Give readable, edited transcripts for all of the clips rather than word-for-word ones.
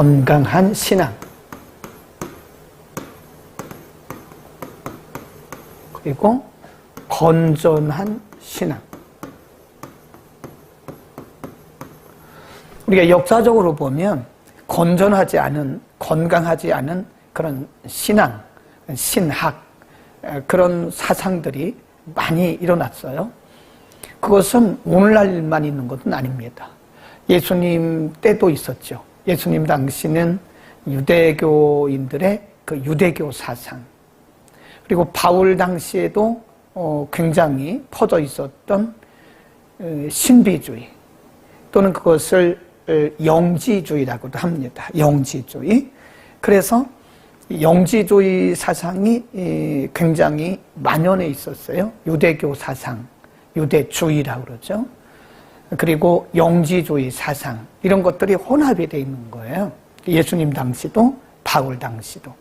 건강한 신앙, 그리고 건전한 신앙. 우리가 역사적으로 보면 건전하지 않은, 건강하지 않은 그런 신앙, 신학, 그런 사상들이 많이 일어났어요. 그것은 오늘날만 있는 것은 아닙니다. 예수님 때도 있었죠. 예수님 당시는 유대교인들의 그 유대교 사상, 그리고 바울 당시에도 굉장히 퍼져 있었던 신비주의, 또는 그것을 영지주의라고도 합니다. 영지주의. 그래서 영지주의 사상이 굉장히 만연해 있었어요. 유대교 사상, 유대주의라고 그러죠. 그리고 영지주의 사상, 이런 것들이 혼합이 되어 있는 거예요. 예수님 당시도, 바울 당시도.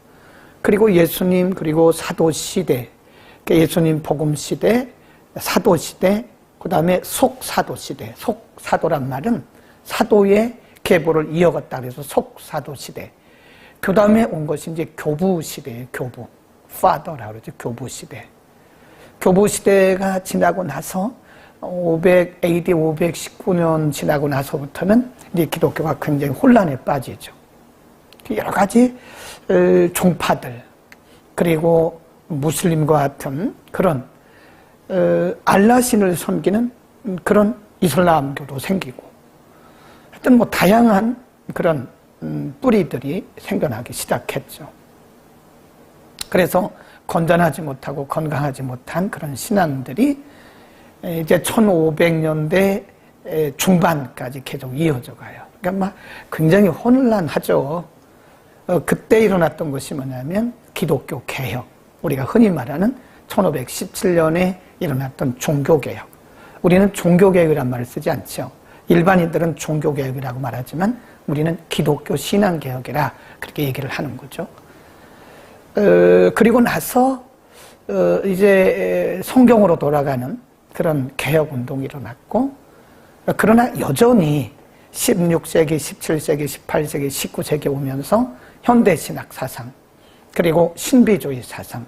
그리고 예수님, 그리고 사도시대, 예수님 복음시대, 사도시대, 그 다음에 속사도시대. 속사도란 말은 사도의 계보를 이어갔다 그래서 속사도시대. 그 다음에 온 것이 이제 교부시대예요. 교부. Father라고 그러죠. 교부시대. 교부시대가 지나고 나서 AD 519년 지나고 나서부터는 이제 기독교가 굉장히 혼란에 빠지죠. 여러 가지 종파들, 그리고 무슬림과 같은 그런 알라신을 섬기는 그런 이슬람교도 생기고, 하여튼 뭐 다양한 그런 뿌리들이 생겨나기 시작했죠. 그래서 건전하지 못하고 건강하지 못한 그런 신앙들이 이제 1500년대 중반까지 계속 이어져 가요. 그러니까 막 굉장히 혼란하죠. 그때 일어났던 것이 뭐냐면 기독교 개혁, 우리가 흔히 말하는 1517년에 일어났던 종교개혁. 우리는 종교개혁이란 말을 쓰지 않죠. 일반인들은 종교개혁이라고 말하지만 우리는 기독교 신앙개혁이라 그렇게 얘기를 하는 거죠. 그리고 나서 이제 성경으로 돌아가는 그런 개혁운동이 일어났고, 그러나 여전히 16세기, 17세기, 18세기, 19세기 오면서 현대신학 사상, 그리고 신비주의 사상,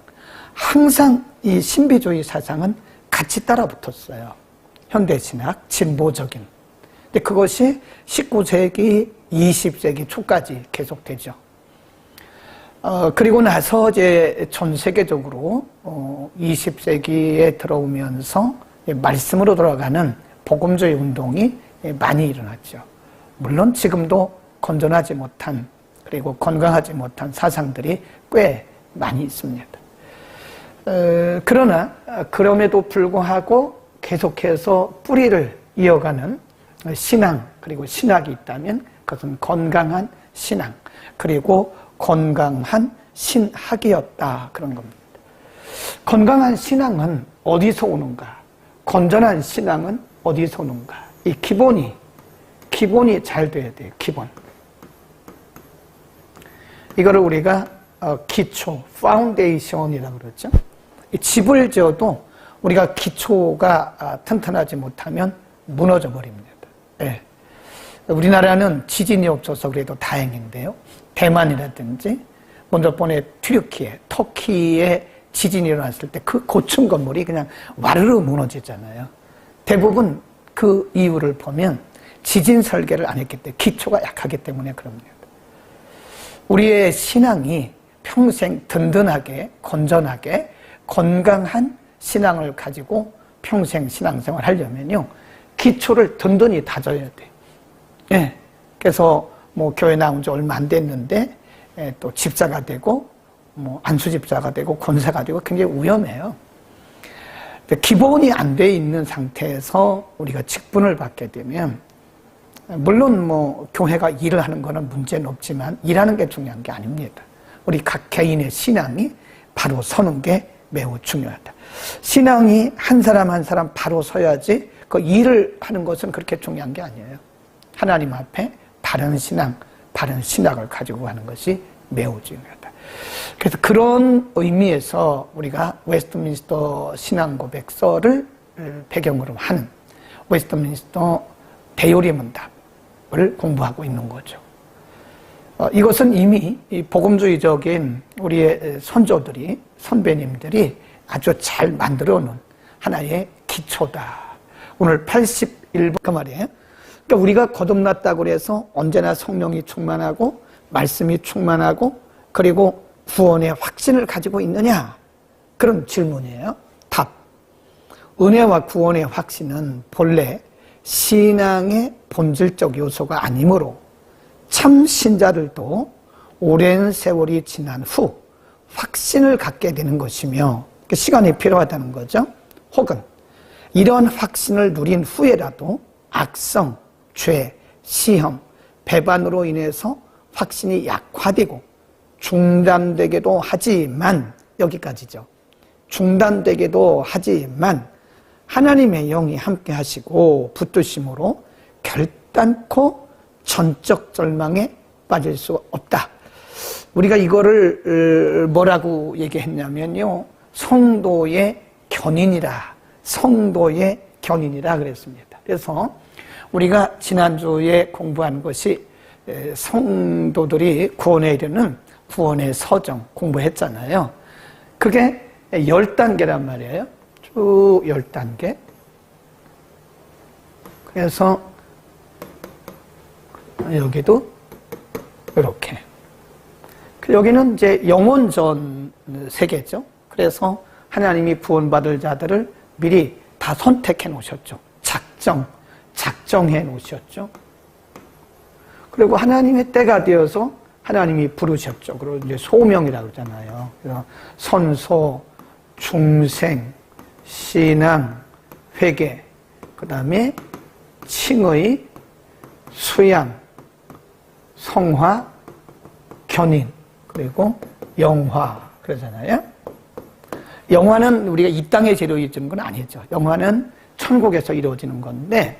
항상 이 신비주의 사상은 같이 따라붙었어요. 현대신학, 진보적인. 근데 그것이 19세기, 20세기 초까지 계속되죠. 그리고 나서 이제 전 세계적으로 20세기에 들어오면서 말씀으로 돌아가는 복음주의 운동이 많이 일어났죠. 물론 지금도 건전하지 못한, 그리고 건강하지 못한 사상들이 꽤 많이 있습니다. 그러나 그럼에도 불구하고 계속해서 뿌리를 이어가는 신앙, 그리고 신학이 있다면 그것은 건강한 신앙, 그리고 건강한 신학이었다, 그런 겁니다. 건강한 신앙은 어디서 오는가? 건전한 신앙은 어디서 오는가? 이 기본이 잘 돼야 돼요. 기본. 이거를 우리가 기초, 파운데이션이라고 그러죠. 집을 지어도 우리가 기초가 튼튼하지 못하면 무너져 버립니다. 네. 우리나라는 지진이 없어서 그래도 다행인데요. 대만이라든지 먼저 번에 터키에 지진이 일어났을 때 그 고층 건물이 그냥 와르르 무너지잖아요. 대부분 그 이유를 보면 지진 설계를 안 했기 때문에, 기초가 약하기 때문에 그럽니다. 우리의 신앙이 평생 든든하게, 건전하게, 건강한 신앙을 가지고 평생 신앙생활 하려면요, 기초를 든든히 다져야 돼요. 예. 그래서 뭐 교회 나온 지 얼마 안 됐는데 또 집사가 되고 뭐 안수집사가 되고 권사가 되고 굉장히 위험해요. 기본이 안 돼 있는 상태에서 우리가 직분을 받게 되면, 물론 뭐 교회가 일을 하는 거는 문제는 없지만 일하는 게 중요한 게 아닙니다. 우리 각 개인의 신앙이 바로 서는 게 매우 중요하다. 신앙이 한 사람 한 사람 바로 서야지 그 일을 하는 것은 그렇게 중요한 게 아니에요. 하나님 앞에 바른 신앙, 바른 신학을 가지고 가는 것이 매우 중요하다. 그래서 그런 의미에서 우리가 웨스트민스터 신앙고백서를 배경으로 하는 웨스트민스터 대요리 문답을 공부하고 있는 거죠. 이것은 이미 이 복음주의적인 우리의 선조들이, 선배님들이 아주 잘 만들어 놓은 하나의 기초다. 오늘 81번 그 말이에요. 그러니까 우리가 거듭났다고 해서 언제나 성령이 충만하고 말씀이 충만하고 그리고 구원의 확신을 가지고 있느냐? 그런 질문이에요. 답. 은혜와 구원의 확신은 본래 신앙의 본질적 요소가 아니므로 참 신자들도 오랜 세월이 지난 후 확신을 갖게 되는 것이며 시간이 필요하다는 거죠. 혹은 이러한 확신을 누린 후에라도 악성, 죄, 시험, 배반으로 인해서 확신이 약화되고 중단되기도 하지만, 여기까지죠. 중단되기도 하지만 하나님의 영이 함께 하시고 붙드심으로 결단코 전적 절망에 빠질 수 없다. 우리가 이거를 뭐라고 얘기했냐면요, 성도의 견인이라, 성도의 견인이라 그랬습니다. 그래서 우리가 지난주에 공부한 것이 성도들이 구원에 이르는 구원의 서정 공부했잖아요. 그게 10단계란 말이에요. 쭉 10단계. 그래서 여기도 이렇게. 여기는 이제 영혼전 세계죠. 그래서 하나님이 구원받을 자들을 미리 다 선택해 놓으셨죠. 작정해 놓으셨죠. 그리고 하나님의 때가 되어서 하나님이 부르셨죠. 그리고 이제 소명이라고 그러잖아요. 그래서 선소, 중생, 신앙, 회개, 그 다음에 칭의, 수양, 성화, 견인, 그리고 영화 그러잖아요. 영화는 우리가 이 땅에서 이루어지는 건 아니죠. 영화는 천국에서 이루어지는 건데,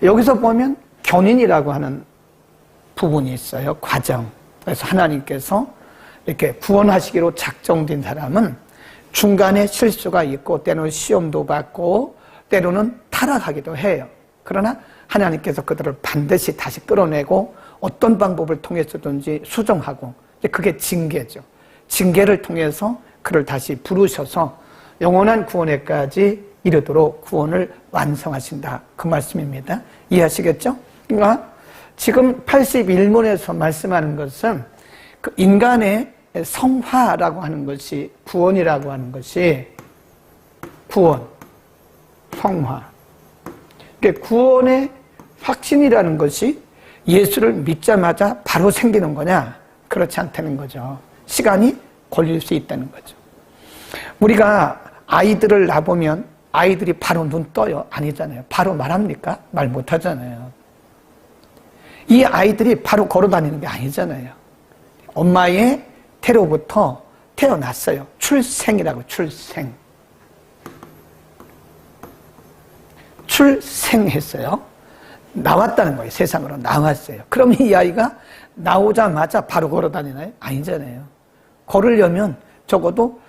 여기서 보면 견인이라고 하는 부분이 있어요. 과정. 그래서 하나님께서 이렇게 구원하시기로 작정된 사람은 중간에 실수가 있고 때로는 시험도 받고 때로는 타락하기도 해요. 그러나 하나님께서 그들을 반드시 다시 끌어내고 어떤 방법을 통해서든지 수정하고, 그게 징계죠. 징계를 통해서 그를 다시 부르셔서 영원한 구원에까지 이르도록 구원을 완성하신다. 그 말씀입니다. 이해하시겠죠? 그러니까 지금 81문에서 말씀하는 것은 그 인간의 성화라고 하는 것이, 구원이라고 하는 것이, 구원, 성화. 그러니까 구원의 확신이라는 것이 예수를 믿자마자 바로 생기는 거냐? 그렇지 않다는 거죠. 시간이 걸릴 수 있다는 거죠. 우리가 아이들을 낳아보면 아이들이 바로 눈 떠요? 아니잖아요. 바로 말합니까? 말 못하잖아요. 이 아이들이 바로 걸어다니는 게 아니잖아요. 엄마의 태로부터 태어났어요. 출생이라고, 출생. 출생했어요. 나왔다는 거예요. 세상으로 나왔어요. 그럼 이 아이가 나오자마자 바로 걸어다니나요? 아니잖아요. 걸으려면 적어도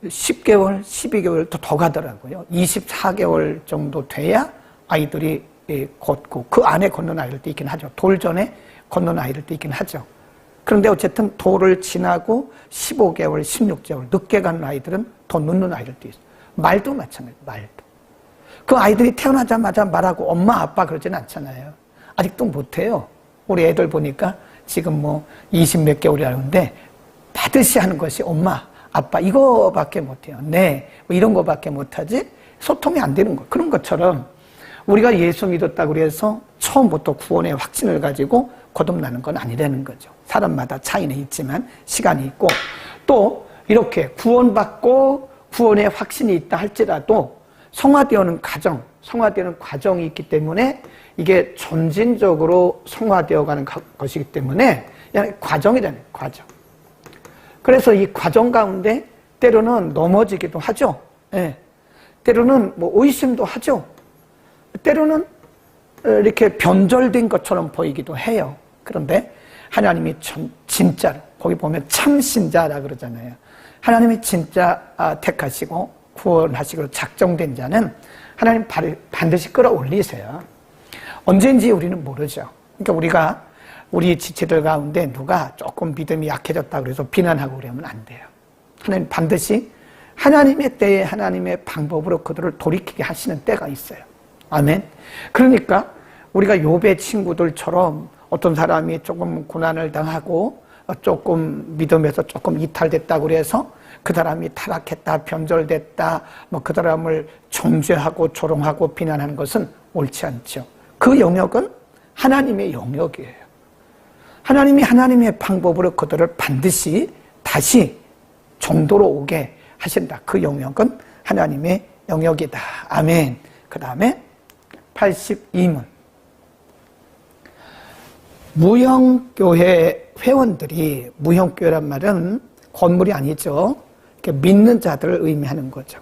10개월, 12개월 더 가더라고요. 24개월 정도 돼야 아이들이 걷고, 그 안에 걷는 아이들도 있긴 하죠. 돌 전에 걷는 아이들도 있긴 하죠. 그런데 어쨌든 돌을 지나고 15개월, 16개월 늦게 가는 아이들은 더 늦는 아이들도 있어요. 말도 마찬가지예요. 말도. 그 아이들이 태어나자마자 말하고 엄마, 아빠 그러지는 않잖아요. 아직도 못해요. 우리 애들 보니까 지금 뭐 20 몇 개월이라는데 반드시 하는 것이 엄마, 아빠 이거밖에 못해요. 네, 뭐 이런 거밖에 못하지 소통이 안 되는 거. 그런 것처럼 우리가 예수 믿었다고 해서 처음부터 구원의 확신을 가지고 거듭나는 건 아니라는 거죠. 사람마다 차이는 있지만 시간이 있고, 또 이렇게 구원받고 구원의 확신이 있다 할지라도 성화되어는 과정, 성화되는 과정이 있기 때문에 이게 점진적으로 성화되어 가는 것이기 때문에 그냥 과정이라는 거예요. 과정. 그래서 이 과정 가운데 때로는 넘어지기도 하죠. 예. 때로는 뭐 의심도 하죠. 때로는 이렇게 변절된 것처럼 보이기도 해요. 그런데 하나님이 진짜로, 거기 보면 참신자라 그러잖아요. 하나님이 진짜 택하시고 구원하시기로 작정된 자는 하나님 반드시 끌어올리세요. 언제인지 우리는 모르죠. 그러니까 우리가 우리 지체들 가운데 누가 조금 믿음이 약해졌다 그래서 비난하고 그러면 안 돼요. 하나님 반드시 하나님의 때에 하나님의 방법으로 그들을 돌이키게 하시는 때가 있어요. 아멘. 그러니까 우리가 욥의 친구들처럼 어떤 사람이 조금 고난을 당하고 조금 믿음에서 조금 이탈됐다고 그래서 그 사람이 타락했다, 변절됐다, 그 사람을 정죄하고 조롱하고 비난하는 것은 옳지 않죠. 그 영역은 하나님의 영역이에요. 하나님이 하나님의 방법으로 그들을 반드시 다시 정도로 오게 하신다. 그 영역은 하나님의 영역이다. 아멘. 그 다음에 82문. 무형교회 회원들이, 무형교회란 말은 건물이 아니죠. 믿는 자들을 의미하는 거죠.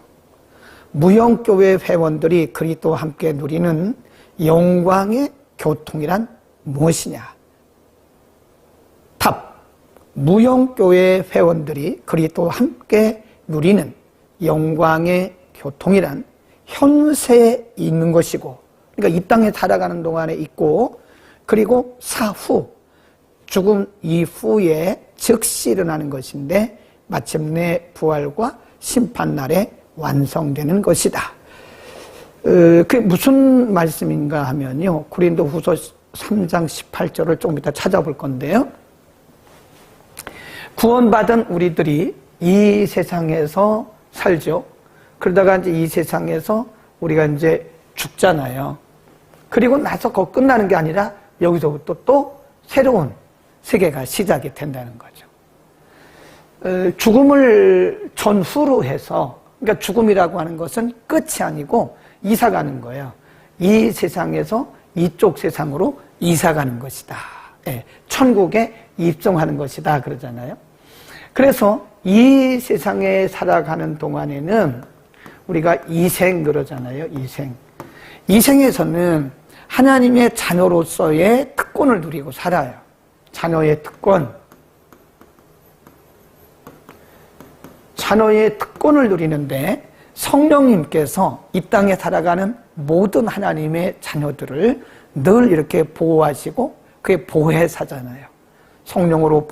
무형교회 회원들이 그리스도와 함께 누리는 영광의 교통이란 무엇이냐? 답. 무형교회 회원들이 그리스도와 함께 누리는 영광의 교통이란 현세에 있는 것이고, 그러니까 이 땅에 살아가는 동안에 있고, 그리고 사후, 죽음 이후에 즉시 일어나는 것인데 마침내 부활과 심판날에 완성되는 것이다. 그게 무슨 말씀인가 하면요, 고린도후서 3장 18절을 조금 이따 찾아볼 건데요, 구원받은 우리들이 이 세상에서 살죠. 그러다가 이제 이 세상에서 우리가 이제 죽잖아요. 그리고 나서 그거 끝나는 게 아니라 여기서부터 또 새로운 세계가 시작이 된다는 거죠. 죽음을 전후로 해서, 그러니까 죽음이라고 하는 것은 끝이 아니고 이사 가는 거예요. 이 세상에서 이쪽 세상으로 이사 가는 것이다. 예, 천국에 입성하는 것이다 그러잖아요. 그래서 이 세상에 살아가는 동안에는 우리가 이생 그러잖아요. 이생에서는 하나님의 자녀로서의 특권을 누리고 살아요. 자녀의 특권. 자녀의 특권을 누리는데 성령님께서 이 땅에 살아가는 모든 하나님의 자녀들을 늘 이렇게 보호하시고, 그게 보혜사잖아요. 성령으로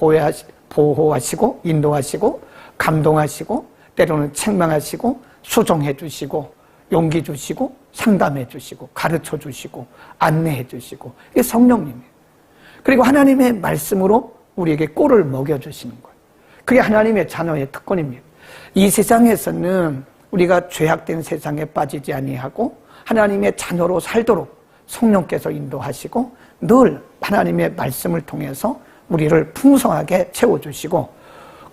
보호하시고 인도하시고 감동하시고 때로는 책망하시고 수정해 주시고 용기 주시고 상담해 주시고 가르쳐 주시고 안내해 주시고, 이게 성령님이에요. 그리고 하나님의 말씀으로 우리에게 꼴을 먹여 주시는 거예요. 그게 하나님의 자녀의 특권입니다. 이 세상에서는 우리가 죄악된 세상에 빠지지 아니하고 하나님의 자녀로 살도록 성령께서 인도하시고 늘 하나님의 말씀을 통해서 우리를 풍성하게 채워주시고,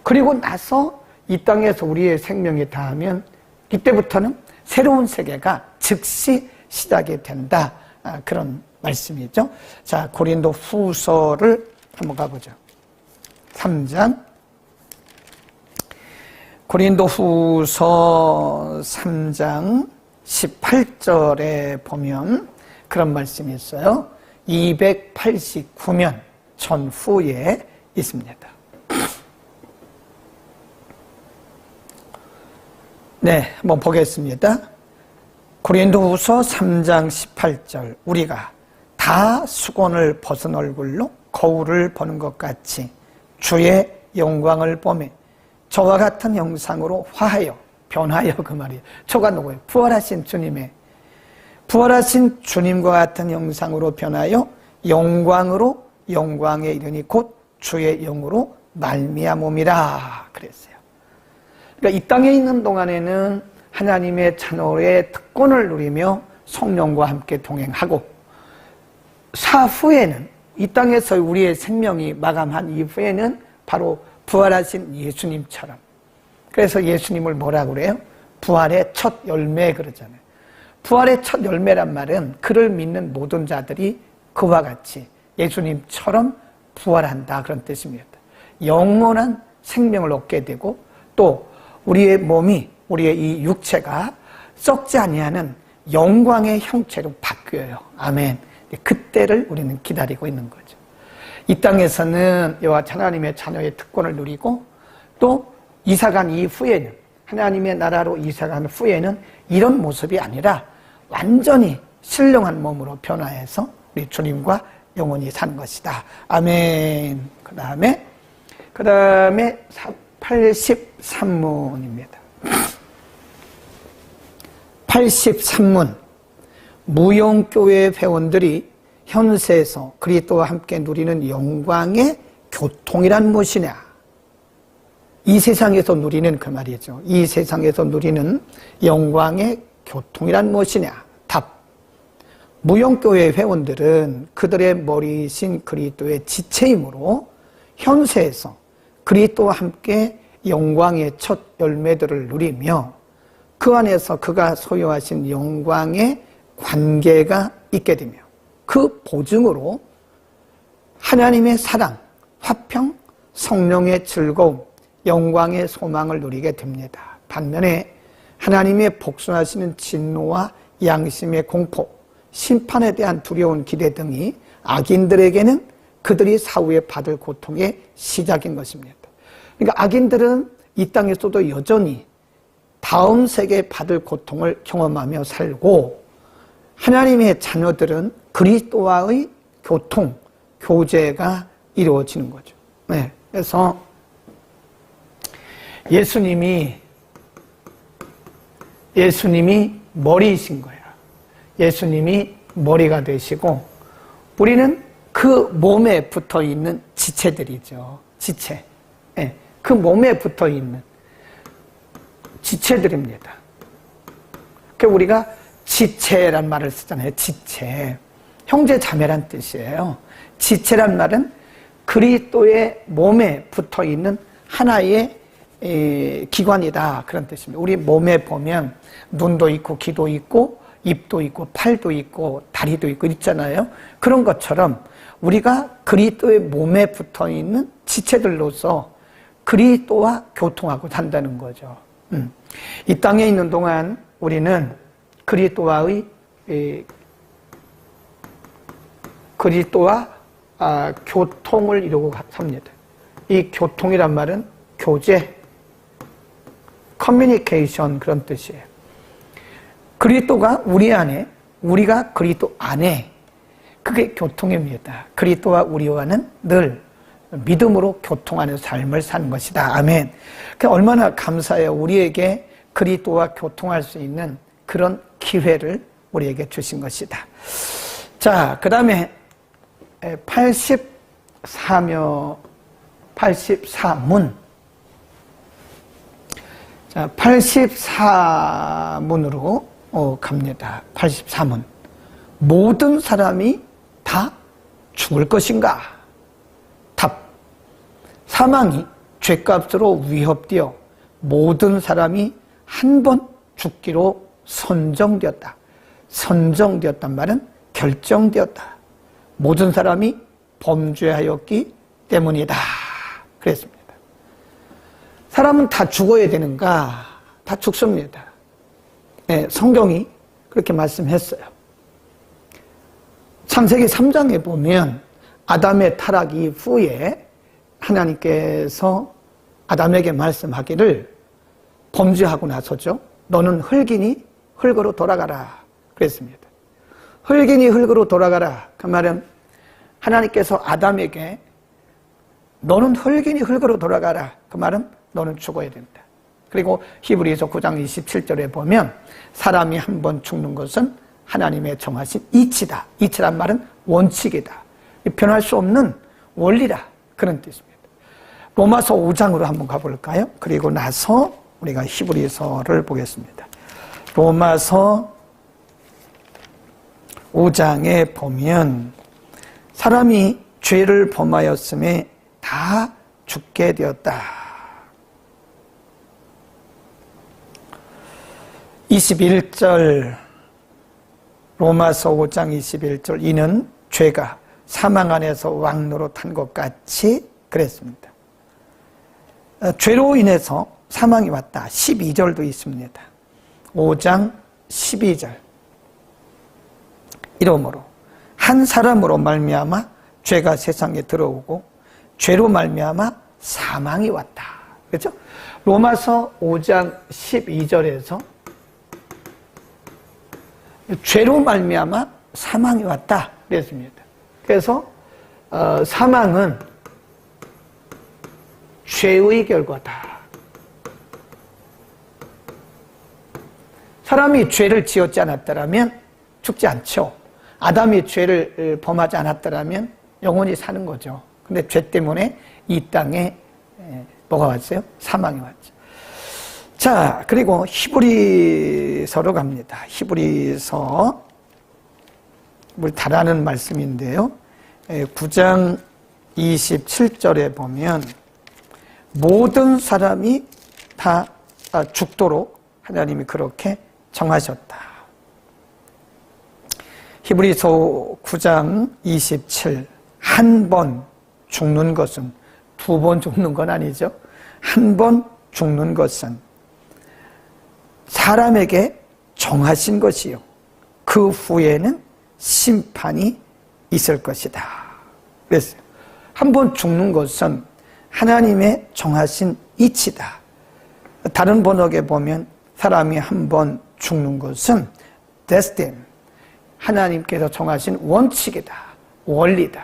그리고 나서 이 땅에서 우리의 생명이 다하면 이때부터는 새로운 세계가 즉시 시작이 된다. 그런 말씀이죠. 자, 고린도 후서를 한번 가보죠. 3장. 고린도 후서 3장 18절에 보면 그런 말씀이 있어요. 289년 전후에 있습니다. 네, 한번 보겠습니다. 고린도후서 3장 18절. 우리가 다 수건을 벗은 얼굴로 거울을 보는 것 같이 주의 영광을 보매 저와 같은 형상으로 화하여, 변하여, 그 말이에요. 저가 누구예요? 부활하신 주님과 같은 형상으로 변하여 영광으로 영광에 이르니 곧 주의 영으로 말미암음이라 그랬어요. 그러니까 이 땅에 있는 동안에는 하나님의 자녀의 특권을 누리며 성령과 함께 동행하고, 사후에는 이 땅에서 우리의 생명이 마감한 이후에는 바로 부활하신 예수님처럼, 그래서 예수님을 뭐라고 그래요? 부활의 첫 열매 그러잖아요. 부활의 첫 열매란 말은 그를 믿는 모든 자들이 그와 같이 예수님처럼 부활한다 그런 뜻입니다. 영원한 생명을 얻게 되고 또 우리의 몸이, 우리의 이 육체가 썩지 아니하는 영광의 형체로 바뀌어요. 아멘. 그때를 우리는 기다리고 있는 거죠. 이 땅에서는 여호와 하나님의 자녀의 특권을 누리고 또 이사간 이후에는, 하나님의 나라로 이사간 후에는 이런 모습이 아니라 완전히 신령한 몸으로 변화해서 우리 주님과 영원히 사는 것이다. 아멘. 그 다음에 83문입니다. 83문. 무용교회 회원들이 현세에서 그리스도와 함께 누리는 영광의 교통이란 무엇이냐? 이 세상에서 누리는 그 말이죠. 이 세상에서 누리는 영광의 교통이란 무엇이냐? 답. 무용교회 회원들은 그들의 머리이신 그리스도의 지체이므로 현세에서 그리스도와 함께 영광의 첫 열매들을 누리며 그 안에서 그가 소유하신 영광의 관계가 있게 되며 그 보증으로 하나님의 사랑, 화평, 성령의 즐거움, 영광의 소망을 누리게 됩니다. 반면에 하나님의 복수하시는 진노와 양심의 공포, 심판에 대한 두려운 기대 등이 악인들에게는 그들이 사후에 받을 고통의 시작인 것입니다. 그러니까 악인들은 이 땅에서도 여전히 다음 세계에 받을 고통을 경험하며 살고 하나님의 자녀들은 그리스도와의 교통, 교제가 이루어지는 거죠. 네, 그래서 예수님이 머리이신 거예요. 예수님이 머리가 되시고 우리는 그 몸에 붙어 있는 지체들이죠. 지체. 네, 그 몸에 붙어 있는 지체들입니다. 그러니까 우리가 지체란 말을 쓰잖아요. 지체. 형제 자매란 뜻이에요. 지체란 말은 그리스도의 몸에 붙어 있는 하나의 기관이다. 그런 뜻입니다. 우리 몸에 보면 눈도 있고 귀도 있고 입도 있고 팔도 있고 다리도 있고 있잖아요. 그런 것처럼 우리가 그리스도의 몸에 붙어 있는 지체들로서 그리스도와 교통하고 산다는 거죠. 이 땅에 있는 동안 우리는 그리스도와 교통을 이루고 삽니다. 이 교통이란 말은 교제, 커뮤니케이션 그런 뜻이에요. 그리스도가 우리 안에, 우리가 그리스도 안에, 그게 교통입니다. 그리스도와 우리와는 늘 믿음으로 교통하는 삶을 사는 것이다. 아멘. 얼마나 감사해요. 우리에게 그리스도와 교통할 수 있는 그런 기회를 우리에게 주신 것이다. 자, 그 다음에 84문. 자, 84문으로 갑니다. 84문. 모든 사람이 다 죽을 것인가? 답. 사망이 죄값으로 위협되어 모든 사람이 한 번 죽기로 선정되었다. 선정되었단 말은 결정되었다. 모든 사람이 범죄하였기 때문이다. 그랬습니다. 사람은 다 죽어야 되는가? 다 죽습니다. 네, 성경이 그렇게 말씀했어요. 창세기 3장에 보면 아담의 타락 이후에 하나님께서 아담에게 말씀하기를 범죄하고 나서죠. 너는 흙이니 흙으로 돌아가라. 그랬습니다. 흙이니 흙으로 돌아가라. 그 말은 하나님께서 아담에게 너는 흙이니 흙으로 돌아가라. 그 말은 너는 죽어야 된다. 그리고 히브리서 9장 27절에 보면 사람이 한 번 죽는 것은 하나님의 정하신 이치다. 이치란 말은 원칙이다. 변할 수 없는 원리다. 그런 뜻입니다. 로마서 5장으로 한번 가볼까요? 그리고 나서 우리가 히브리서를 보겠습니다. 로마서 5장에 보면 사람이 죄를 범하였음에 다 죽게 되었다. 21절 로마서 5장 21절 이는 죄가 사망 안에서 왕노릇한 것 같이 그랬습니다. 죄로 인해서 사망이 왔다. 12절도 있습니다. 5장 12절 이러므로 한 사람으로 말미암아 죄가 세상에 들어오고 죄로 말미암아 사망이 왔다. 그렇죠? 로마서 5장 12절에서 죄로 말미암아 사망이 왔다 그랬습니다. 그래서 사망은 죄의 결과다. 사람이 죄를 지었지 않았더라면 죽지 않죠. 아담이 죄를 범하지 않았더라면 영원히 사는 거죠. 근데 죄 때문에 이 땅에 뭐가 왔어요? 사망이 왔죠. 자, 그리고 히브리서로 갑니다. 히브리서, 우리 잘 아는 말씀인데요. 9장 27절에 보면 모든 사람이 다 죽도록 하나님이 그렇게 정하셨다. 히브리서 9장 27, 한 번 죽는 것은 두 번 죽는 건 아니죠. 한 번 죽는 것은 사람에게 정하신 것이요, 그 후에는 심판이 있을 것이다. 그랬어요. 한 번 죽는 것은 하나님의 정하신 이치다. 다른 번역에 보면 사람이 한 번 죽는 것은 destiny, 하나님께서 정하신 원칙이다, 원리다.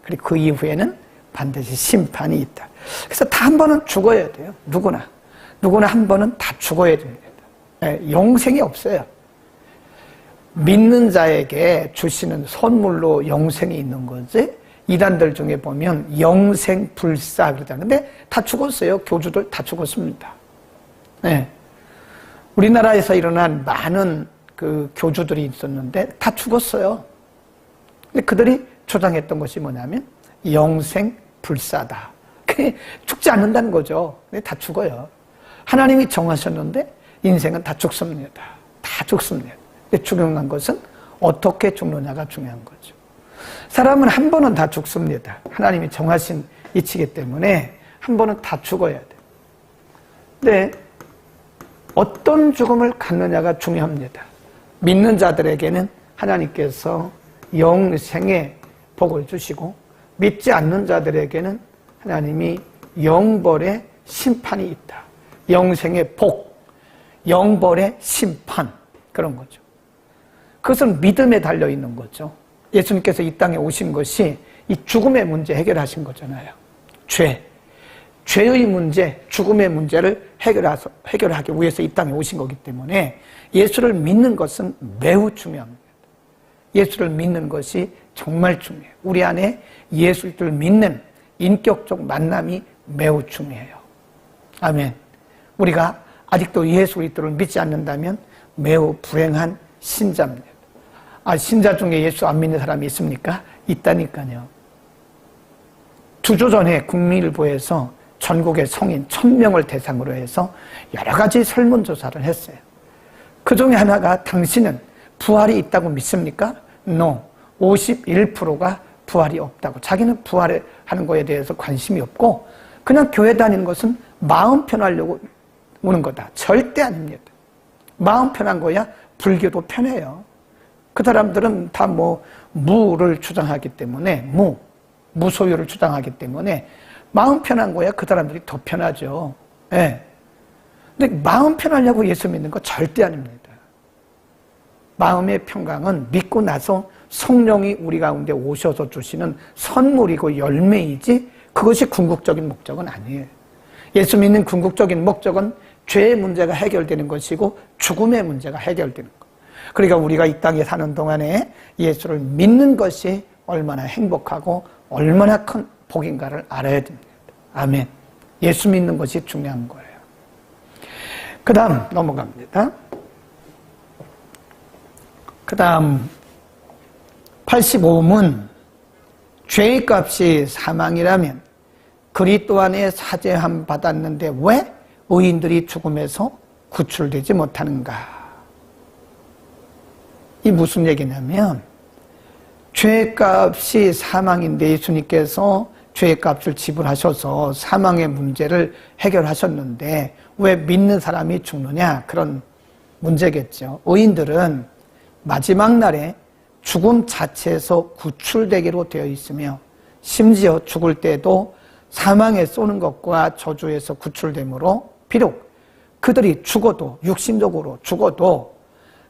그리고 그 이후에는 반드시 심판이 있다. 그래서 다 한 번은 죽어야 돼요. 누구나 한 번은 다 죽어야 됩니다. 영생이 없어요. 믿는 자에게 주시는 선물로 영생이 있는 거지. 이단들 중에 보면 영생 불사 그러잖아요. 근데 다 죽었어요. 교주들 다 죽었습니다. 네. 우리나라에서 일어난 많은 그 교주들이 있었는데 다 죽었어요. 근데 그들이 주장했던 것이 뭐냐면 영생 불사다. 죽지 않는다는 거죠. 근데 다 죽어요. 하나님이 정하셨는데 인생은 다 죽습니다. 다 죽습니다. 근데 중요한 것은 어떻게 죽느냐가 중요한 거죠. 사람은 한 번은 다 죽습니다. 하나님이 정하신 이치이기 때문에 한 번은 다 죽어야 돼요. 근데 어떤 죽음을 갖느냐가 중요합니다. 믿는 자들에게는 하나님께서 영생의 복을 주시고, 믿지 않는 자들에게는 하나님이 영벌의 심판이 있다. 영생의 복, 영벌의 심판, 그런 거죠. 그것은 믿음에 달려있는 거죠. 예수님께서 이 땅에 오신 것이 이 죽음의 문제 해결하신 거잖아요. 죄의 문제, 죽음의 문제를 해결하기 위해서 이 땅에 오신 거기 때문에 예수를 믿는 것은 매우 중요합니다. 예수를 믿는 것이 정말 중요해요. 우리 안에 예수를 믿는 인격적 만남이 매우 중요해요. 아멘. 우리가 아직도 예수 그리스도를 믿지 않는다면 매우 불행한 신자입니다. 신자 중에 예수 안 믿는 사람이 있습니까? 있다니까요. 2주 전에 국민일보에서 전국의 성인 1000명을 대상으로 해서 여러 가지 설문조사를 했어요. 그 중에 하나가 당신은 부활이 있다고 믿습니까? No. 51%가 부활이 없다고. 자기는 부활하는 거에 대해서 관심이 없고 그냥 교회 다니는 것은 마음 편하려고 오는 거다. 절대 아닙니다. 마음 편한 거야 불교도 편해요. 그 사람들은 다 무를 주장하기 때문에 무소유를 주장하기 때문에 마음 편한 거야 그 사람들이 더 편하죠. 예. 근데 마음 편하려고 예수 믿는 거 절대 아닙니다. 마음의 평강은 믿고 나서 성령이 우리 가운데 오셔서 주시는 선물이고 열매이지 그것이 궁극적인 목적은 아니에요. 예수 믿는 궁극적인 목적은 죄의 문제가 해결되는 것이고 죽음의 문제가 해결되는 것. 그러니까 우리가 이 땅에 사는 동안에 예수를 믿는 것이 얼마나 행복하고 얼마나 큰 복인가를 알아야 됩니다. 아멘. 예수 믿는 것이 중요한 거예요. 그 다음 넘어갑니다. 그 다음 85문, 죄의 값이 사망이라면 그리스도 안에 사죄함 받았는데 왜 의인들이 죽음에서 구출되지 못하는가? 이 무슨 얘기냐면 죄의 값이 사망인데 예수님께서 죄의 값을 지불하셔서 사망의 문제를 해결하셨는데 왜 믿는 사람이 죽느냐? 그런 문제겠죠. 의인들은 마지막 날에 죽음 자체에서 구출되기로 되어 있으며 심지어 죽을 때도 사망에 쏘는 것과 저주에서 구출되므로 비록 그들이 죽어도 육신적으로 죽어도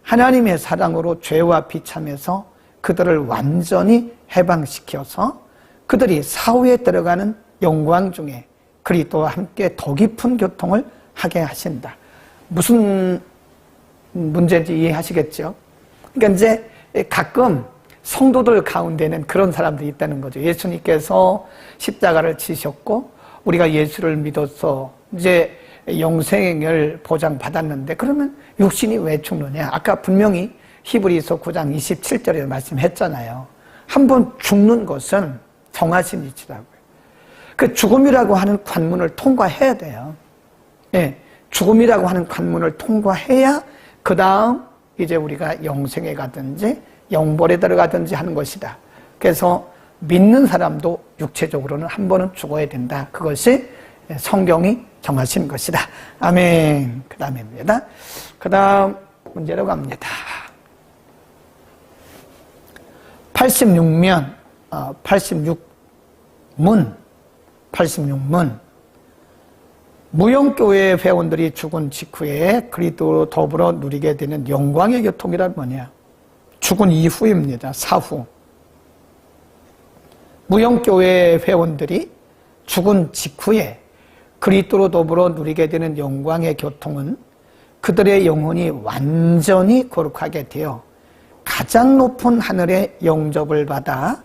하나님의 사랑으로 죄와 비참해서 그들을 완전히 해방시켜서 그들이 사후에 들어가는 영광 중에 그리스도와 함께 더 깊은 교통을 하게 하신다. 무슨 문제인지 이해하시겠죠? 그러니까 이제 가끔 성도들 가운데는 그런 사람들이 있다는 거죠. 예수님께서 십자가를 지셨고 우리가 예수를 믿어서 이제 영생을 보장받았는데 그러면 육신이 왜 죽느냐? 아까 분명히 히브리서 9장 27절에 말씀했잖아요. 한번 죽는 것은 정하신 이치라고요. 그 죽음이라고 하는 관문을 통과해야 돼요. 예, 죽음이라고 하는 관문을 통과해야 그 다음 이제 우리가 영생에 가든지 영벌에 들어가든지 하는 것이다. 그래서 믿는 사람도 육체적으로는 한 번은 죽어야 된다. 그것이 성경이 정하신 것이다. 아멘. 그 다음입니다. 그 다음 문제로 갑니다. 86문, 86문. 무용교회 회원들이 죽은 직후에 그리스도로 더불어 누리게 되는 영광의 교통이란 뭐냐? 죽은 이후입니다. 사후. 무용교회 회원들이 죽은 직후에 그리스도로 더불어 누리게 되는 영광의 교통은 그들의 영혼이 완전히 거룩하게 되어 가장 높은 하늘의 영접을 받아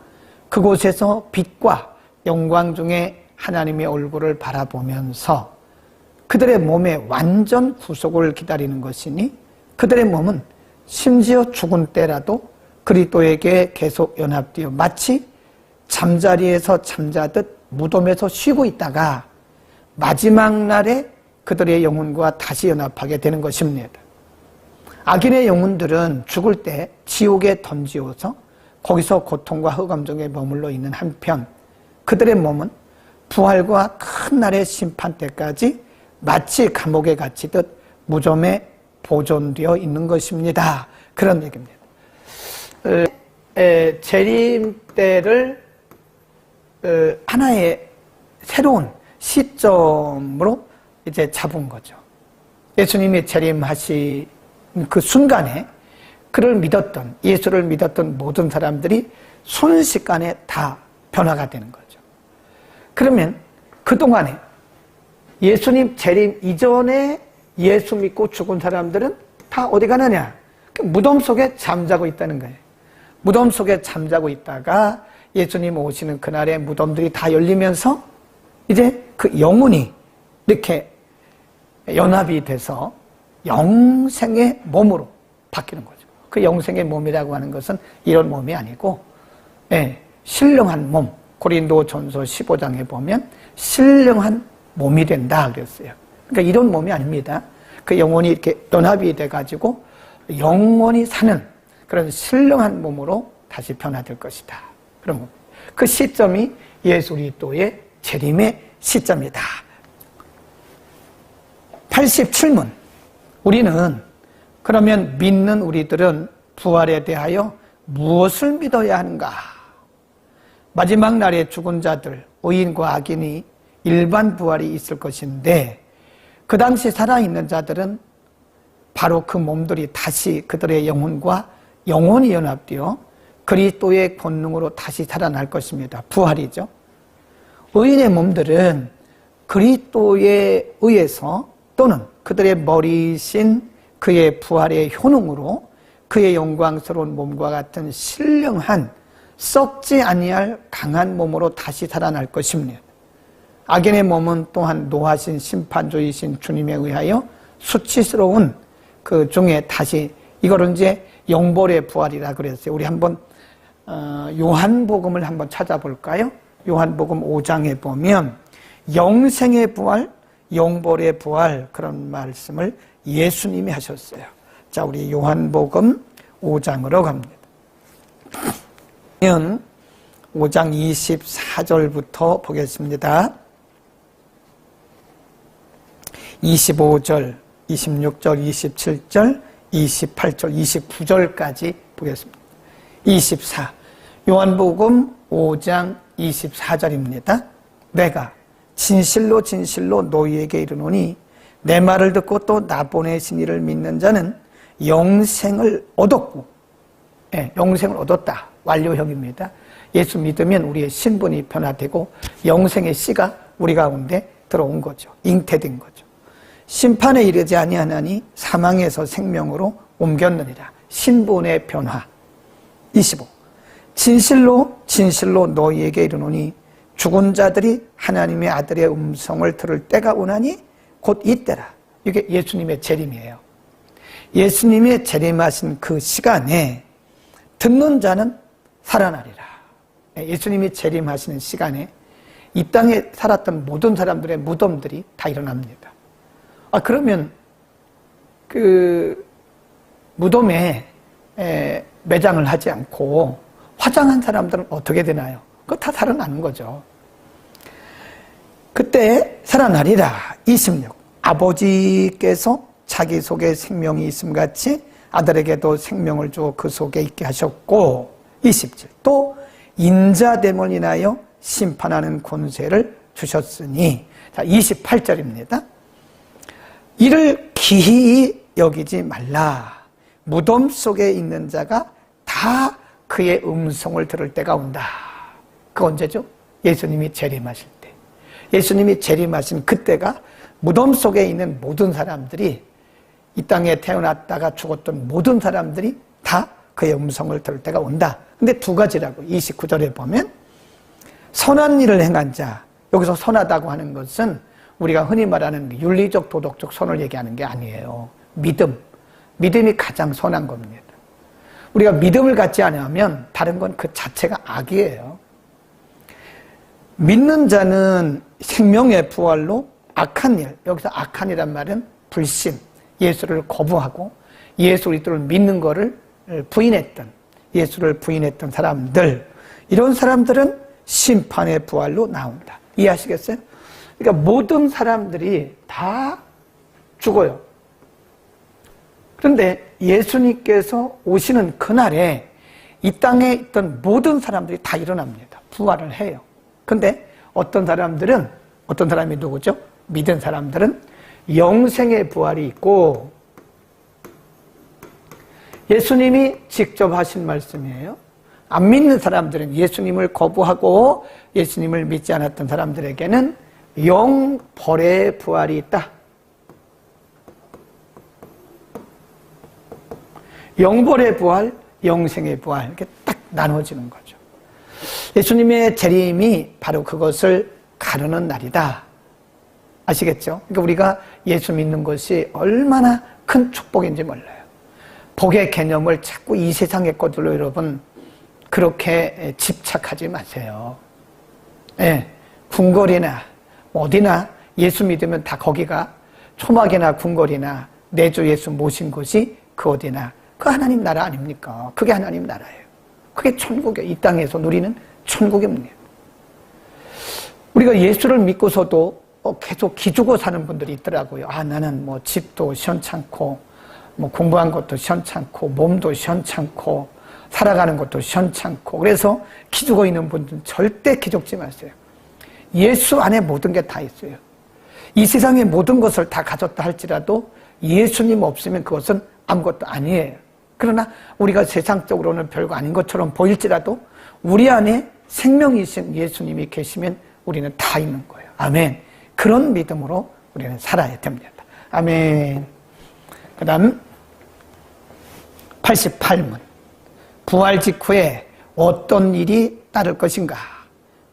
그곳에서 빛과 영광 중에 하나님의 얼굴을 바라보면서 그들의 몸의 완전 구속을 기다리는 것이니 그들의 몸은 심지어 죽은 때라도 그리스도에게 계속 연합되어 마치 잠자리에서 잠자듯 무덤에서 쉬고 있다가 마지막 날에 그들의 영혼과 다시 연합하게 되는 것입니다. 악인의 영혼들은 죽을 때 지옥에 던지어서 거기서 고통과 흑암 중에 머물러 있는 한편 그들의 몸은 부활과 큰 날의 심판 때까지 마치 감옥에 갇히듯 무덤에 보존되어 있는 것입니다. 그런 얘기입니다. 재림 때를 하나의 새로운 시점으로 이제 잡은 거죠. 예수님이 재림하신 그 순간에 그를 믿었던, 예수를 믿었던 모든 사람들이 순식간에 다 변화가 되는 거죠. 그러면 그동안에 예수님 재림 이전에 예수 믿고 죽은 사람들은 다 어디 가느냐? 무덤 속에 잠자고 있다는 거예요. 무덤 속에 잠자고 있다가 예수님 오시는 그날에 무덤들이 다 열리면서 이제 그 영혼이 이렇게 연합이 돼서 영생의 몸으로 바뀌는 거죠. 그 영생의 몸이라고 하는 것은 이런 몸이 아니고 신령한 몸, 고린도전서 15장에 보면 신령한 몸이 된다 그랬어요. 그러니까 이런 몸이 아닙니다. 그 영혼이 이렇게 연합이 돼가지고 영원히 사는 그런 신령한 몸으로 다시 변화될 것이다. 그럼 그 시점이 예수 그리스도의 재림의 시점이다. 87문. 우리는 그러면 믿는 우리들은 부활에 대하여 무엇을 믿어야 하는가? 마지막 날에 죽은 자들, 의인과 악인이 일반 부활이 있을 것인데 그 당시 살아있는 자들은 바로 그 몸들이 다시 그들의 영혼과 영혼이 연합되어 그리스도의 권능으로 다시 살아날 것입니다. 부활이죠. 의인의 몸들은 그리스도에 의해서 또는 그들의 머리신 그의 부활의 효능으로 그의 영광스러운 몸과 같은 신령한 썩지 아니할 강한 몸으로 다시 살아날 것입니다. 악인의 몸은 또한 노하신 심판주이신 주님에 의하여 수치스러운 그 중에 다시 이거를 이제 영벌의 부활이라 그랬어요. 우리 한번 요한복음을 한번 찾아볼까요? 요한복음 5장에 보면 영생의 부활, 영벌의 부활 그런 말씀을 예수님이 하셨어요. 자, 우리 요한복음 5장으로 갑니다. 5장 24절부터 보겠습니다. 25절, 26절, 27절, 28절, 29절까지 보겠습니다. 24. 요한복음 5장 24절입니다. 내가 진실로 진실로 너희에게 이르노니 내 말을 듣고 또 나 보내신 이를 믿는 자는 영생을 얻었고, 영생을 얻었다. 완료형입니다. 예수 믿으면 우리의 신분이 변화되고 영생의 씨가 우리 가운데 들어온 거죠. 잉태된 거죠. 심판에 이르지 아니하나니 사망에서 생명으로 옮겼느니라. 신분의 변화. 25. 진실로 진실로 너희에게 이르노니 죽은 자들이 하나님의 아들의 음성을 들을 때가 오나니 곧 이때라. 이게 예수님의 재림이에요. 예수님의 재림하신 그 시간에 듣는 자는 살아나리라. 예수님이 재림하시는 시간에 이 땅에 살았던 모든 사람들의 무덤들이 다 일어납니다. 그러면 그 무덤에 매장을 하지 않고 화장한 사람들은 어떻게 되나요? 그거 다 살아나는 거죠. 그때 살아나리라. 26. 아버지께서 자기 속에 생명이 있음 같이 아들에게도 생명을 주어 그 속에 있게 하셨고 27. 또 인자됨을 인하여 심판하는 권세를 주셨으니 자 28절입니다. 이를 기히 여기지 말라. 무덤 속에 있는 자가 다 그의 음성을 들을 때가 온다. 그 언제죠? 예수님이 재림하실 때. 예수님이 재림하신 그때가 무덤 속에 있는 모든 사람들이 이 땅에 태어났다가 죽었던 모든 사람들이 다 그의 음성을 들을 때가 온다. 근데 두 가지라고 29절에 보면 선한 일을 행한 자, 여기서 선하다고 하는 것은 우리가 흔히 말하는 윤리적 도덕적 선을 얘기하는 게 아니에요. 믿음이 가장 선한 겁니다. 우리가 믿음을 갖지 않으면 다른 건 그 자체가 악이에요. 믿는 자는 생명의 부활로 악한 일, 여기서 악한 이란 말은 불신, 예수를 거부하고 예수 그리스도를 믿는 것을 부인했던, 예수를 부인했던 사람들, 이런 사람들은 심판의 부활로 나온다. 이해하시겠어요? 그러니까 모든 사람들이 다 죽어요. 그런데 예수님께서 오시는 그날에 이 땅에 있던 모든 사람들이 다 일어납니다. 부활을 해요. 근데 어떤 사람이 누구죠? 믿은 사람들은 영생의 부활이 있고, 예수님이 직접 하신 말씀이에요. 안 믿는 사람들은, 예수님을 거부하고 예수님을 믿지 않았던 사람들에게는 영벌의 부활이 있다. 영벌의 부활, 영생의 부활, 이렇게 딱 나눠지는 거죠. 예수님의 재림이 바로 그것을 가르는 날이다. 아시겠죠? 그러니까 우리가 예수 믿는 것이 얼마나 큰 축복인지 몰라요. 복의 개념을 자꾸 이 세상의 것들로 여러분 그렇게 집착하지 마세요. 예, 궁궐이나 어디나 예수 믿으면 다 거기가 초막이나 궁궐이나 내 주 예수 모신 곳이 그 어디나 그 하나님 나라 아닙니까? 그게 하나님 나라예요. 그게 천국이에요. 이 땅에서 누리는 천국입니다. 우리가 예수를 믿고서도 계속 기죽어 사는 분들이 있더라고요. 나는 뭐 집도 시원찮고 뭐 공부한 것도 시원찮고 몸도 시원찮고 살아가는 것도 시원찮고, 그래서 기죽어 있는 분들은 절대 기죽지 마세요. 예수 안에 모든 게 다 있어요. 이 세상의 모든 것을 다 가졌다 할지라도 예수님 없으면 그것은 아무것도 아니에요. 그러나 우리가 세상적으로는 별거 아닌 것처럼 보일지라도 우리 안에 생명이신 예수님이 계시면 우리는 다 있는 거예요. 아멘. 그런 믿음으로 우리는 살아야 됩니다. 아멘. 그 다음 88문. 부활 직후에 어떤 일이 따를 것인가?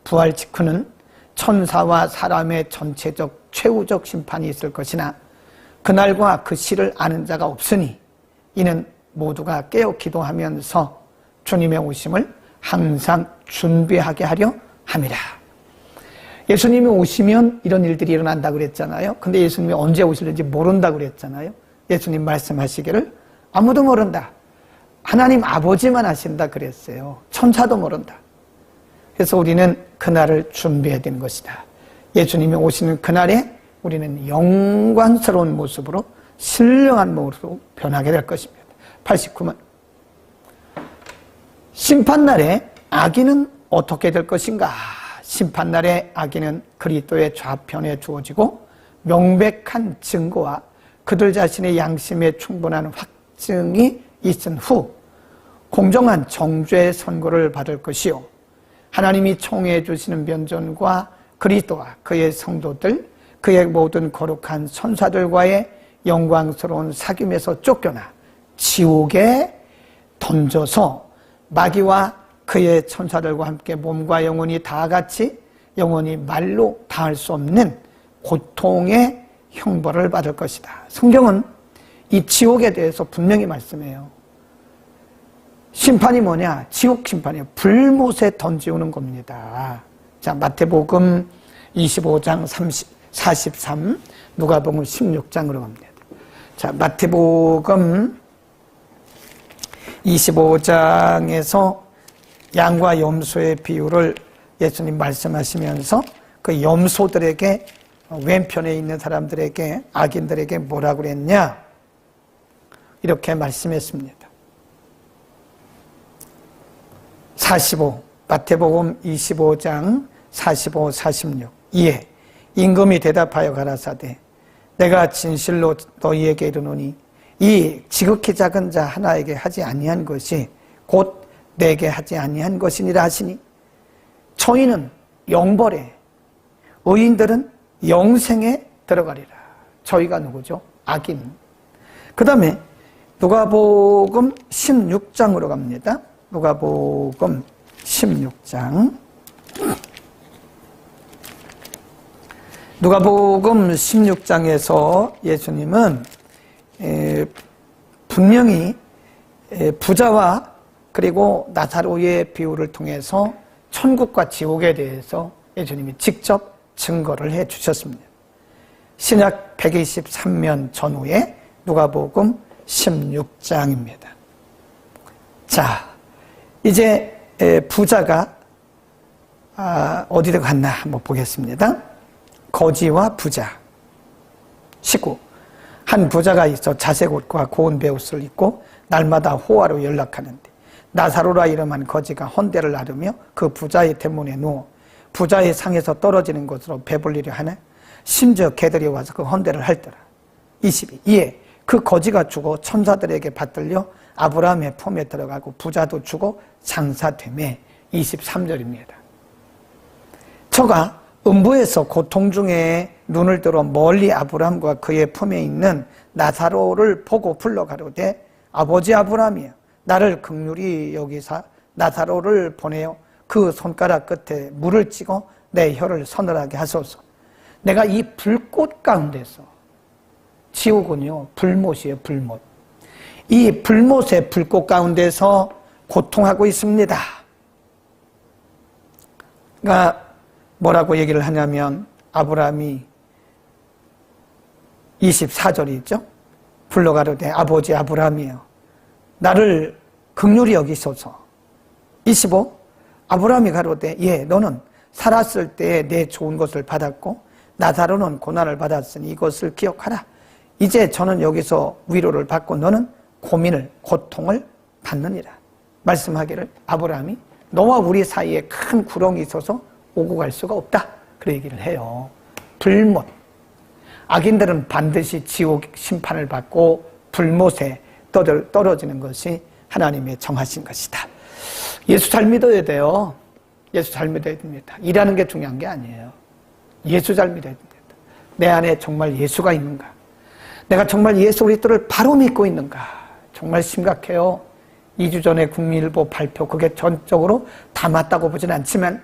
부활 직후는 천사와 사람의 전체적 최후적 심판이 있을 것이나 그날과 그 시를 아는 자가 없으니 이는 모두가 깨어 기도하면서 주님의 오심을 항상 준비하게 하려 함이라. 예수님이 오시면 이런 일들이 일어난다고 그랬잖아요. 근데 예수님이 언제 오실는지 모른다고 그랬잖아요. 예수님 말씀하시기를 아무도 모른다. 하나님 아버지만 아신다 그랬어요. 천사도 모른다. 그래서 우리는 그날을 준비해야 되는 것이다. 예수님이 오시는 그날에 우리는 영광스러운 모습으로 신령한 모습으로 변하게 될 것입니다. 89문. 심판날에 악인은 어떻게 될 것인가? 심판날에 악인은 그리스도의 좌편에 주어지고 명백한 증거와 그들 자신의 양심에 충분한 확증이 있은 후 공정한 정죄의 선고를 받을 것이요 하나님이 총회해 주시는 변전과 그리스도와 그의 성도들, 그의 모든 거룩한 천사들과의 영광스러운 사귐에서 쫓겨나 지옥에 던져서 마귀와 그의 천사들과 함께 몸과 영혼이 다 같이 영원히 말로 다할 수 없는 고통의 형벌을 받을 것이다. 성경은 이 지옥에 대해서 분명히 말씀해요. 심판이 뭐냐? 지옥 심판이에요. 불못에 던지우는 겁니다. 자, 마태복음 25장 43, 누가복음 16장으로 갑니다. 자, 마태복음 25장에서 양과 염소의 비유를 예수님 말씀하시면서 그 염소들에게, 왼편에 있는 사람들에게, 악인들에게 뭐라고 그랬냐? 이렇게 말씀했습니다. 45, 마태복음 25장 45, 46. 이에 임금이 대답하여 가라사대 내가 진실로 너희에게 이르노니 이 지극히 작은 자 하나에게 하지 아니한 것이 곧 내게 하지 아니한 것이니라 하시니 저희는 영벌에 의인들은 영생에 들어가리라. 저희가 누구죠? 악인. 그 다음에 누가복음 16장으로 갑니다. 누가복음 16장. 누가복음 16장에서 예수님은 분명히 부자와 그리고 나사로의 비유를 통해서 천국과 지옥에 대해서 예수님이 직접 증거를 해 주셨습니다. 신약 123년 전후에 누가복음 16장입니다. 자, 이제 부자가 어디로 갔나 한번 보겠습니다. 거지와 부자. 19. 한 부자가 있어 자색 옷과 고운 베옷을 입고 날마다 호화로 연락하는데 나사로라 이름한 거지가 헌대를 나르며 그 부자의 대문에 누워 부자의 상에서 떨어지는 것으로 배불리려 하네. 심지어 개들이 와서 그 헌대를 할더라. 22. 이에 그 거지가 죽어 천사들에게 받들려 아브라함의 품에 들어가고 부자도 죽어 장사되매. 23절입니다. 저가 음부에서 고통 중에 눈을 들어 멀리 아브라함과 그의 품에 있는 나사로를 보고 불러 가로되 아버지 아브라함이여 나를 긍휼히 여기사 나사로를 보내어 그 손가락 끝에 물을 찍어 내 혀를 서늘하게 하소서. 내가 이 불꽃 가운데서, 지옥은요 불못이에요. 불못. 이 불못의 불꽃 가운데서 고통하고 있습니다. 그러니까 뭐라고 얘기를 하냐면 아브라함이 24절이 있죠. 불러가로되 아버지 아브라함이여 나를 긍휼히 여기소서. 25. 아브라함이 가로되 예 너는 살았을 때에 내 좋은 것을 받았고 나사로는 고난을 받았으니 이것을 기억하라. 이제 저는 여기서 위로를 받고 너는 고통을 받느니라. 말씀하기를 아브라함이 너와 우리 사이에 큰 구렁이 있어서 오고 갈 수가 없다. 그런 얘기를 해요. 불못. 악인들은 반드시 지옥 심판을 받고 불못에 떨어지는 것이 하나님의 정하신 것이다. 예수 잘 믿어야 돼요. 예수 잘 믿어야 됩니다. 일하는 게 중요한 게 아니에요. 예수 잘 믿어야 됩니다. 내 안에 정말 예수가 있는가? 내가 정말 예수 그리스도를 바로 믿고 있는가? 정말 심각해요. 2주 전에 국민일보 발표, 그게 전적으로 다 맞다고 보진 않지만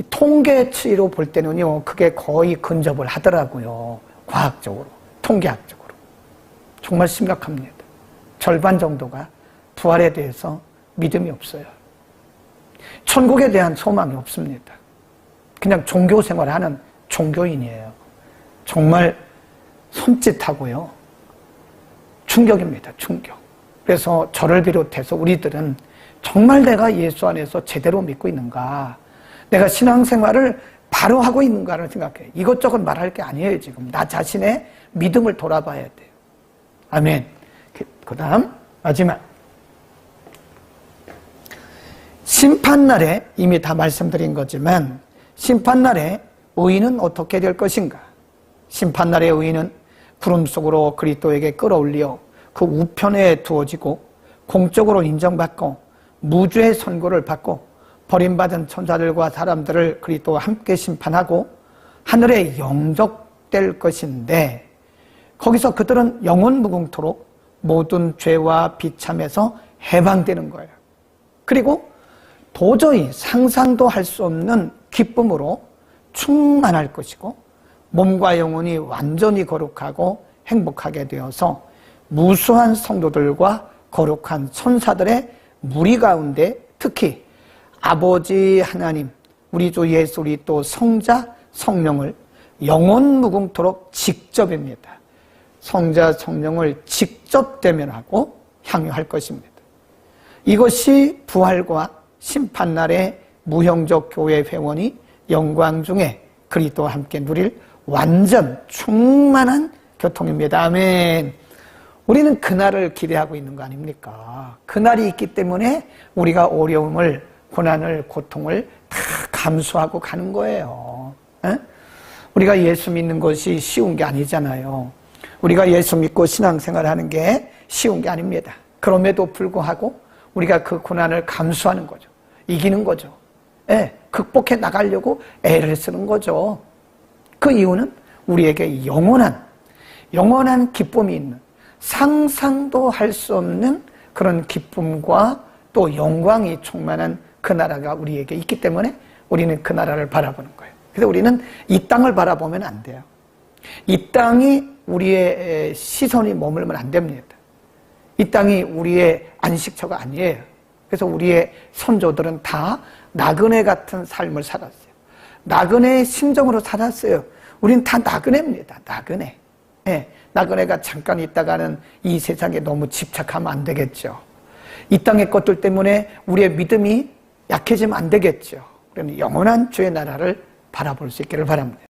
통계치로 볼 때는요, 그게 거의 근접을 하더라고요. 과학적으로, 통계학적으로. 정말 심각합니다. 절반 정도가 부활에 대해서 믿음이 없어요. 천국에 대한 소망이 없습니다. 그냥 종교 생활하는 종교인이에요. 정말 손짓하고요. 충격입니다. 충격. 그래서 저를 비롯해서 우리들은 정말 내가 예수 안에서 제대로 믿고 있는가, 내가 신앙생활을 바로 하고 있는가를 생각해요. 이것저것 말할 게 아니에요. 지금 나 자신의 믿음을 돌아봐야 돼요. 아멘. 그 다음 마지막 심판날에, 이미 다 말씀드린 거지만 심판날에 의인은 어떻게 될 것인가? 심판날의 의인은 구름 속으로 그리스도에게 끌어올려 그 우편에 두어지고 공적으로 인정받고 무죄의 선고를 받고 버림받은 천사들과 사람들을 그리스도와 함께 심판하고 하늘에 영접될 것인데, 거기서 그들은 영원 무궁토록 모든 죄와 비참에서 해방되는 거예요. 그리고 도저히 상상도 할 수 없는 기쁨으로 충만할 것이고, 몸과 영혼이 완전히 거룩하고 행복하게 되어서 무수한 성도들과 거룩한 천사들의 무리 가운데, 특히 아버지 하나님, 우리 주 예수 그리스도 성자 성령을 영원 무궁토록 직접입니다. 성자 성령을 직접 대면하고 향유할 것입니다. 이것이 부활과 심판날의 무형적 교회 회원이 영광 중에 그리스도와 함께 누릴 완전 충만한 교통입니다. 아멘. 우리는 그날을 기대하고 있는 거 아닙니까? 그날이 있기 때문에 우리가 어려움을, 고난을, 고통을 다 감수하고 가는 거예요. 에? 우리가 예수 믿는 것이 쉬운 게 아니잖아요. 우리가 예수 믿고 신앙생활을 하는 게 쉬운 게 아닙니다. 그럼에도 불구하고 우리가 그 고난을 감수하는 거죠. 이기는 거죠. 예, 극복해 나가려고 애를 쓰는 거죠. 그 이유는 우리에게 영원한 기쁨이 있는, 상상도 할 수 없는 그런 기쁨과 또 영광이 충만한 그 나라가 우리에게 있기 때문에 우리는 그 나라를 바라보는 거예요. 그래서 우리는 이 땅을 바라보면 안 돼요. 이 땅이 우리의 시선이 머물면 안 됩니다. 이 땅이 우리의 안식처가 아니에요. 그래서 우리의 선조들은 다 나그네 같은 삶을 살았어요. 나그네의 심정으로 살았어요. 우린 다 나그네입니다. 나그네. 네, 나그네가 잠깐 있다가는 이 세상에 너무 집착하면 안 되겠죠. 이 땅의 것들 때문에 우리의 믿음이 약해지면 안 되겠죠. 그러면 영원한 주의 나라를 바라볼 수 있기를 바랍니다.